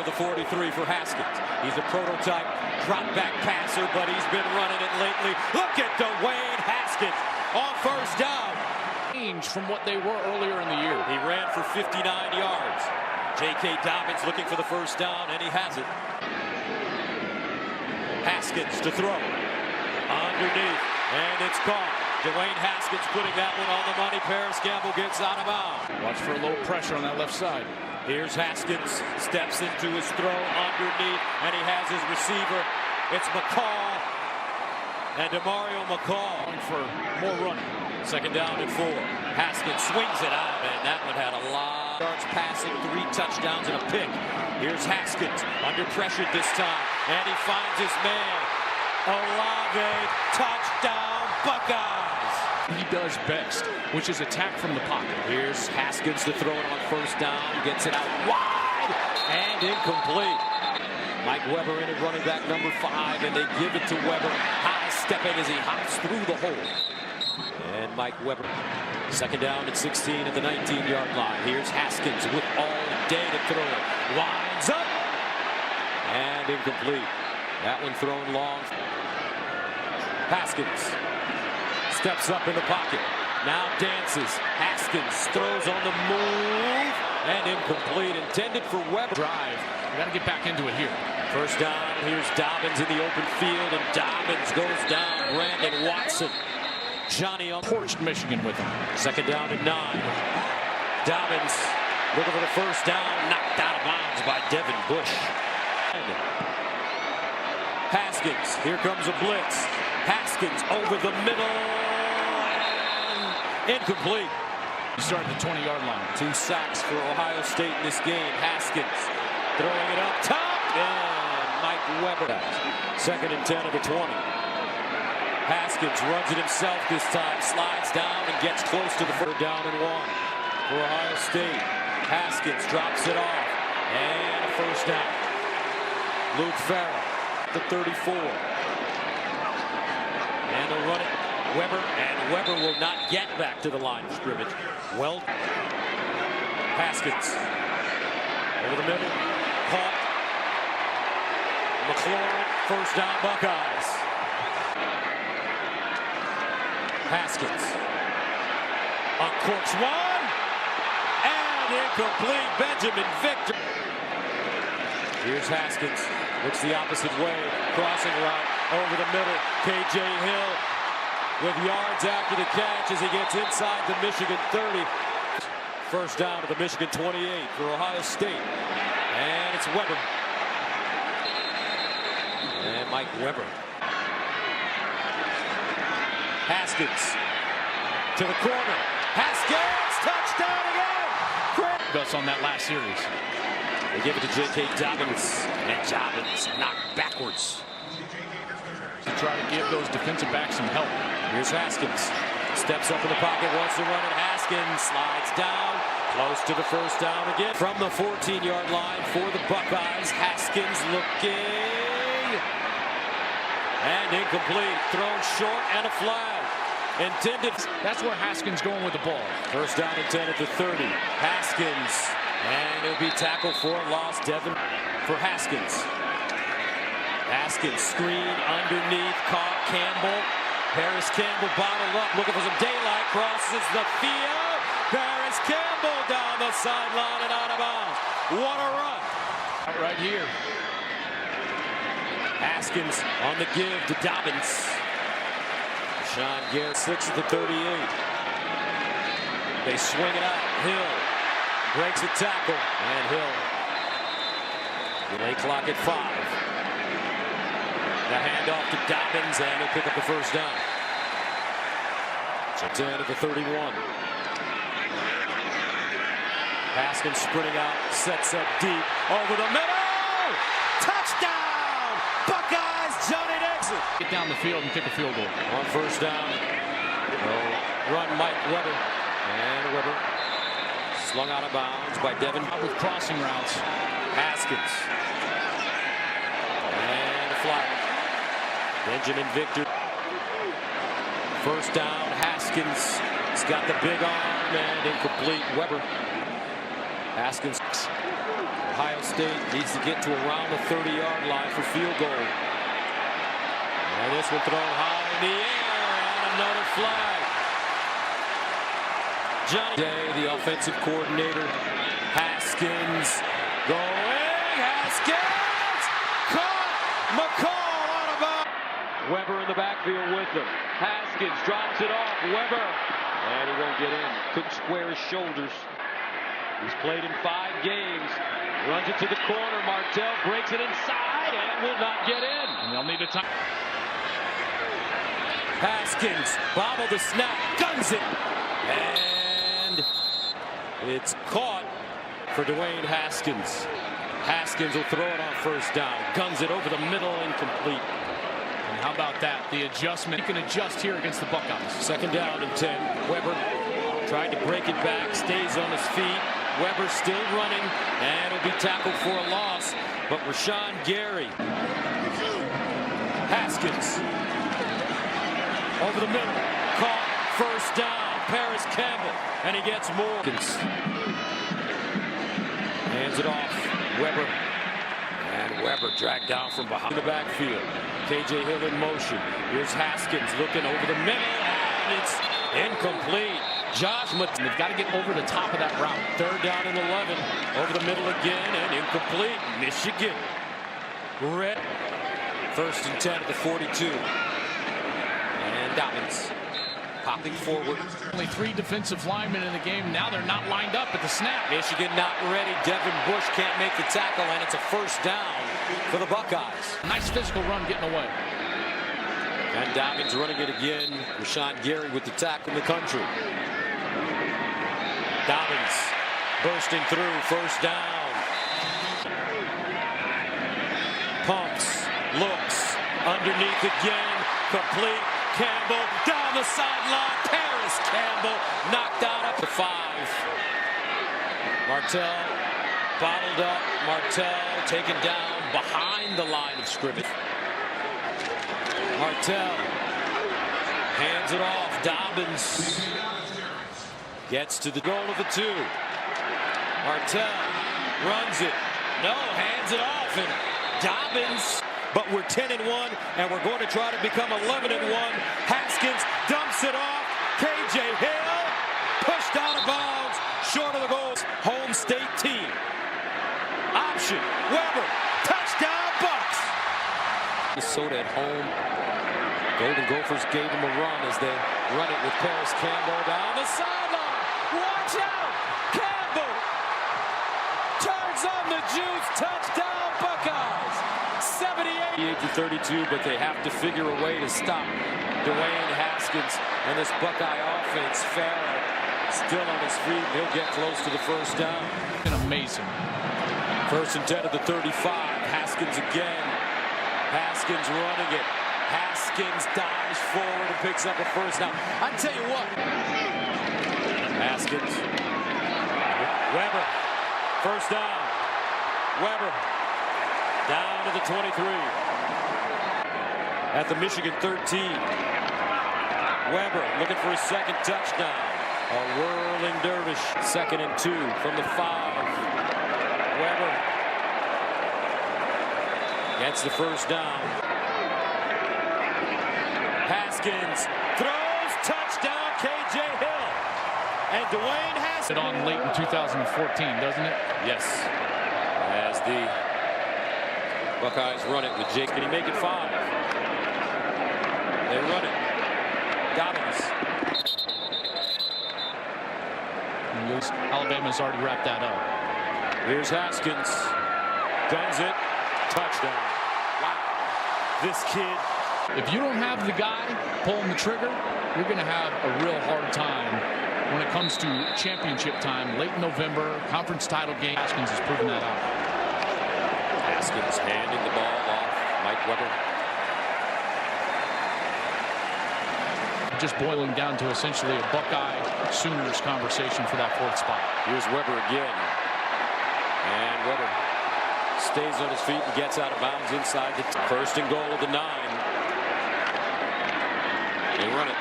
The 43 for Haskins. He's a prototype drop back passer, but he's been running it lately. Look at Dwayne Haskins on first down. Change from what they were earlier in the year. He ran for 59 yards. J.K. Dobbins looking for the first down, and he has it. Haskins to throw. Underneath, and it's caught. Dwayne Haskins putting that one on the money. Paris Campbell gets out of bounds. Watch for a little pressure on that left side. Here's Haskins, steps into his throw underneath, and he has his receiver. It's McCall, and Demario McCall. Going for more running. Second down and 4. Haskins swings it out, and that one had a lot of yards passing, 3 touchdowns and a pick. Here's Haskins, under pressure this time, and he finds his man. Olave, touchdown, Buckeyes! He does best, which is attack from the pocket. Here's Haskins to throw it on first down, gets it out wide, and incomplete. Mike Weber in at running back number 5, and they give it to Weber. High stepping as he hops through the hole. And Mike Weber, second down at 16 at the 19-yard line. Here's Haskins with all day to throw it. Winds up, and incomplete. That one thrown long. Haskins steps up in the pocket. Now dances. Haskins throws on the move, and incomplete. Intended for Weber. Drive. We got to get back into it here. First down. Here's Dobbins in the open field, and Dobbins goes down. Brandon Watson. Johnny on Torched Michigan with him. Second down and 9. Dobbins looking for the first down. Knocked out of bounds by Devin Bush. Haskins. Here comes a blitz. Haskins over the middle. And incomplete. He started the 20-yard line. 2 sacks for Ohio State in this game. Haskins throwing it up top. And Mike Weber. Second and 10 of the 20. Haskins runs it himself this time, slides down and gets close to the third down and 1 for Ohio State. Haskins drops it off, and a first down. Luke Farrell, the 34. And they'll run it. Weber, and Weber will not get back to the line of scrimmage. Well, Haskins over the middle, caught. McLaurin, first down Buckeyes. Haskins uncorks one, and incomplete. Benjamin Victor. Here's Haskins, looks the opposite way, crossing route over the middle. KJ Hill with yards after the catch as he gets inside the Michigan 30. First down to the Michigan 28 for Ohio State, and it's Weber. And Mike Weber. Haskins to the corner. Haskins, touchdown again. Gus on that last series. They give it to J.K. Dobbins, and Dobbins knocked backwards. To try to give those defensive backs some help. Here's Haskins. Steps up in the pocket, wants to run it. Haskins slides down, close to the first down again. From the 14-yard line for the Buckeyes, Haskins looking. And incomplete, thrown short, and a flag. Intended. That's where Haskins going with the ball. First down and 10 at the 30. Haskins, and it'll be tackled for a loss. Devin for Haskins. Haskins screen underneath, caught Campbell. Paris Campbell bottled up, looking for some daylight, crosses the field. Paris Campbell down the sideline and out of bounds. What a run. Right here. Haskins on the give to Dobbins. Sean Garrett, 6 at the 38. They swing it out. Hill breaks a tackle, and Hill. Delay clock at 5. The handoff to Dobbins, and he'll pick up the first down. So 10 at the 31. Haskins sprinting out, sets up deep, over the middle. Touchdown! Buckeyes, Johnny Dixon. Get down the field and kick a field goal. On first down, run Mike Weber. And Weber slung out of bounds by Devin. With crossing routes. Haskins. And a flag. Benjamin Victor. First down, Haskins. He's got the big arm and incomplete. Weber. Haskins. Ohio State needs to get to around the 30-yard line for field goal. And this one thrown high in the air, and another flag. Johnny Day, the offensive coordinator. Haskins going. Haskins caught. McCall out of bounds. Weber in the backfield with him. Haskins drops it off. Weber. And he won't get in. Couldn't square his shoulders. He's played in 5 games. Runs it to the corner. Martell breaks it inside and will not get in. And they'll need a time. Haskins bobbled the snap. Guns it. And it's caught for Dwayne Haskins. Haskins will throw it on first down. Guns it over the middle. Incomplete. And how about that? The adjustment. He can adjust here against the Buckeyes. Second down and 10. Weber tried to break it back. Stays on his feet. Weber still running, and will be tackled for a loss. But Rashawn Gary. Haskins. Over the middle. Caught. First down. Paris Campbell. And he gets more. Hands it off. Weber. And Weber dragged down from behind the backfield. KJ Hill in motion. Here's Haskins looking over the middle. And it's incomplete. Josh Martin. They've got to get over the top of that route. Third down and 11. Over the middle again and incomplete. Michigan. Red. First and 10 at the 42. And Dobbins popping forward. Only 3 defensive linemen in the game. Now they're not lined up at the snap. Michigan not ready. Devin Bush can't make the tackle, and it's a first down for the Buckeyes. Nice physical run getting away. And Dobbins running it again. Rashawn Gary with the tackle in the country. Dobbins bursting through. First down. Pumps. Looks. Underneath again. Complete. Campbell down the sideline. Paris Campbell knocked out up to 5. Martell bottled up. Martell taken down behind the line of scrimmage. Martell hands it off. Dobbins gets to the goal of the 2. Martell runs it. No, hands it off. And Dobbins. But we're 10-1, and we're going to try to become 11-1. Haskins dumps it off. KJ Hill pushed out of bounds, short of the goal. Home state team. Option. Weber. Touchdown, Bucks. Minnesota at home. Golden Gophers gave them a run as they run it with Paris Campbell down the sideline. Watch out. Campbell turns on the juice. Touchdown, Buckeyes. 78-32, but they have to figure a way to stop Dwayne Haskins and this Buckeye offense. Farrell still on his feet. He'll get close to the first down. Amazing. First and 10 at the 35. Haskins again. Haskins running it. Haskins dives forward and picks up a first down. I tell you what. Haskins. Weber. First down. Weber. Down to the 23. At the Michigan 13. Weber looking for his second touchdown. A whirling dervish. Second and 2 from the 5. Weber gets the first down. Haskins throws. Touchdown, KJ Hill. And Dwayne Haskins. It on late in 2014, doesn't it? Yes. As the Buckeyes run it with Jake. Can he make it 5? They run it. Dobbins. Alabama's already wrapped that up. Here's Haskins. Guns it. Touchdown. Wow. This kid. If you don't have the guy pulling the trigger, you're going to have a real hard time when it comes to championship time. Late November, conference title game. Haskins has proven that out. Haskins handing the ball off. Mike Weber. Just boiling down to essentially a Buckeye Sooners conversation for that 4th spot. Here's Weber again. And Weber stays on his feet and gets out of bounds inside the first and goal of the 9. They run it.